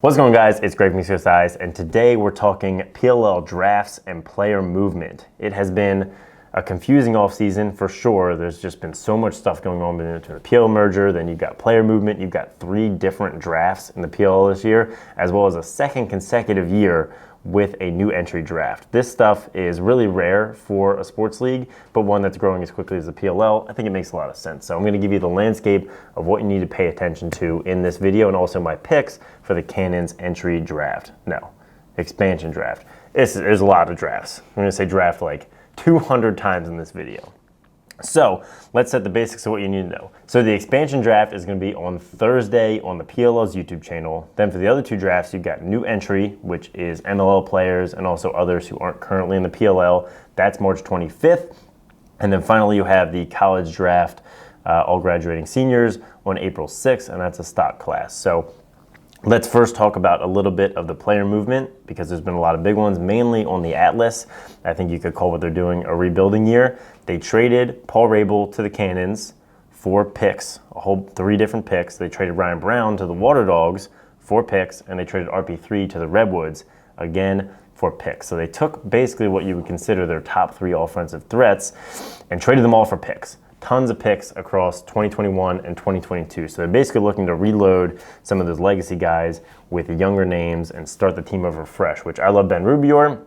What's going on, guys? It's Greg from ECD, and today we're talking PLL drafts and player movement. It has been a confusing offseason for sure. There's just been so much stuff going on between the PLL merger, then you've got player movement, you've got 3 different drafts in the PLL this year, as well as a second consecutive year with a new entry draft. This stuff is really rare for a sports league, but one that's growing as quickly as the PLL. I think it makes a lot of sense. So I'm going to give you the landscape of what you need to pay attention to in this video, and also my picks for the Cannons entry draft. No, expansion draft. There's a lot of drafts. I'm going to say draft like 200 times in this video. So let's set the basics of what you need to know. So the expansion draft is going to be on Thursday on the PLL's YouTube channel. Then for the other 2 drafts, you've got new entry, which is MLL players and also others who aren't currently in the PLL. That's March 25th. And then finally, you have the college draft, all graduating seniors, on April 6th, and that's a stock class. So let's first talk about a little bit of the player movement, because there's been a lot of big ones, mainly on the Atlas. I think you could call what they're doing a rebuilding year. They traded Paul Rabel to the Cannons for picks, a whole 3 different picks. They traded Ryan Brown to the Water Dogs for picks, and they traded RP3 to the Redwoods, again, for picks. So they took basically what you would consider their top 3 offensive threats and traded them all for picks. Tons of picks across 2021 and 2022. So they're basically looking to reload some of those legacy guys with younger names and start the team over fresh, which I love Ben Rubior.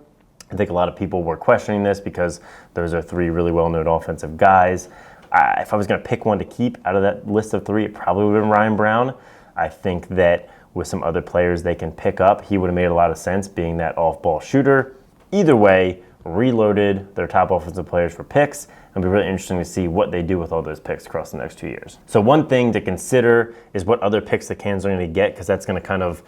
I think a lot of people were questioning this because those are 3 really well-known offensive guys. If I was going to pick one to keep out of that list of 3, it probably would have been Ryan Brown. I think that with some other players they can pick up, he would have made a lot of sense being that off-ball shooter. Either way, reloaded their top offensive players for picks. It'll be really interesting to see what they do with all those picks across the next 2 years. So one thing to consider is what other picks the Cannons are going to get, because that's going to kind of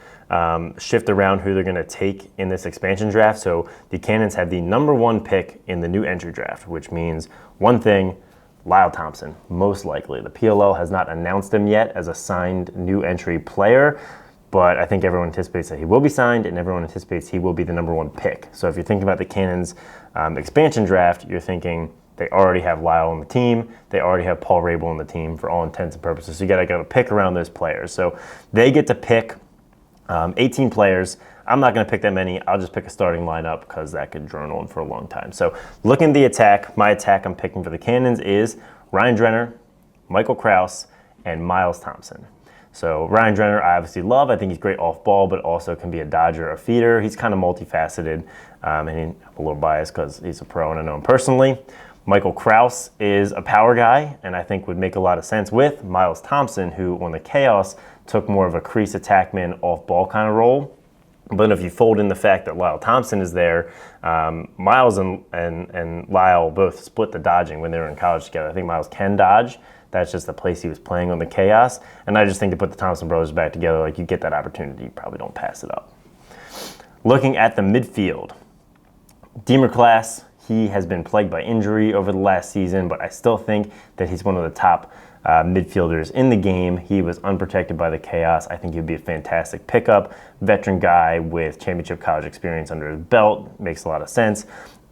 shift around who they're going to take in this expansion draft. So the Cannons have the #1 pick in the new entry draft, which means one thing: Lyle Thompson, most likely. The PLL has not announced him yet as a signed new entry player, but I think everyone anticipates that he will be signed, and everyone anticipates he will be the #1 pick. So if you're thinking about the Cannons expansion draft, you're thinking they already have Lyle on the team. They already have Paul Rabel on the team for all intents and purposes. So you got to pick around those players. So they get to pick 18 players. I'm not going to pick that many. I'll just pick a starting lineup because that could drone on for a long time. So looking at the attack, my attack I'm picking for the Cannons is Ryan Drenner, Michael Kraus, and Miles Thompson. So Ryan Drenner, I obviously love. I think he's great off ball, but also can be a dodger, a feeder. He's kind of multifaceted, and I'm a little biased because he's a pro and I know him personally. Michael Kraus is a power guy, and I think would make a lot of sense with Miles Thompson, who on the Chaos took more of a crease attackman, off ball kind of role. But if you fold in the fact that Lyle Thompson is there, Miles and Lyle both split the dodging when they were in college together. I think Miles can dodge. That's just the place he was playing on the Chaos. And I just think to put the Thompson brothers back together, like, you get that opportunity, you probably don't pass it up. Looking at the midfield, Deemer class, he has been plagued by injury over the last season, but I still think that he's one of the top midfielders in the game. He was unprotected by the Chaos. I think he'd be a fantastic pickup. Veteran guy with championship college experience under his belt. Makes a lot of sense.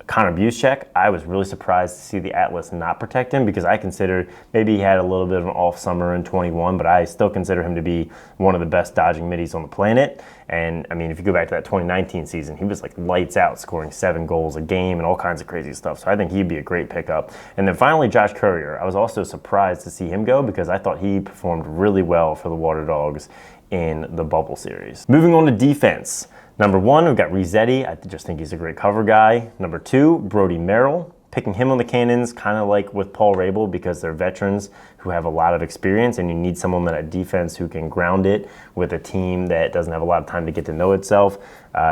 Connor Buszek, I was really surprised to see the Atlas not protect him, because I considered maybe he had a little bit of an off summer in 21, but I still consider him to be one of the best dodging middies on the planet. And I mean, if you go back to that 2019 season, he was like lights out, scoring 7 goals a game and all kinds of crazy stuff. So I think he'd be a great pickup. And then finally, Josh Courier. I was also surprised to see him go, because I thought he performed really well for the Water Dogs in the Bubble Series. Moving on to defense. #1, we've got Rizzetti. I just think he's a great cover guy. #2, Brody Merrill. Picking him on the Cannons, kind of like with Paul Rabel, because they're veterans who have a lot of experience, and you need someone at defense who can ground it with a team that doesn't have a lot of time to get to know itself,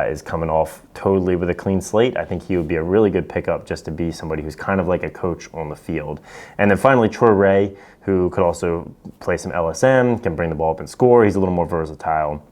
is coming off totally with a clean slate. I think he would be a really good pickup just to be somebody who's kind of like a coach on the field. And then finally, Troy Ray, who could also play some LSM, can bring the ball up and score. He's a little more versatile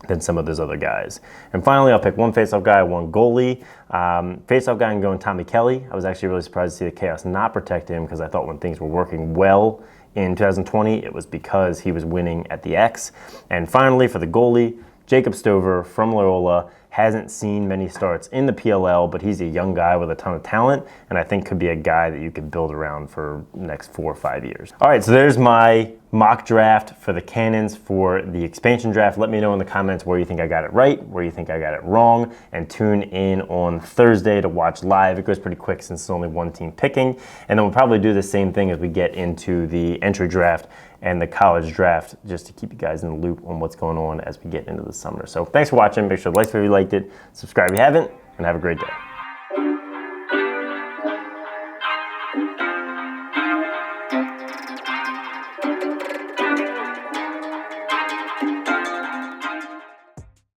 than some of those other guys. And finally, I'll pick one faceoff guy, one goalie. Faceoff guy, I'm going Tommy Kelly. I was actually really surprised to see the Chaos not protect him, because I thought when things were working well in 2020, it was because he was winning at the X. And finally, for the goalie, Jacob Stover from Loyola hasn't seen many starts in the PLL, but he's a young guy with a ton of talent, and I think could be a guy that you could build around for the next 4 or 5 years. All right, so there's my mock draft for the Cannons for the expansion draft. Let me know in the comments where you think I got it right, where you think I got it wrong, and tune in on Thursday to watch live. It goes pretty quick since it's only one team picking, and then we'll probably do the same thing as we get into the entry draft and the college draft, just to keep you guys in the loop on what's going on as we get into the summer. So thanks for watching. Make sure to like if you liked it, subscribe if you haven't, and have a great day.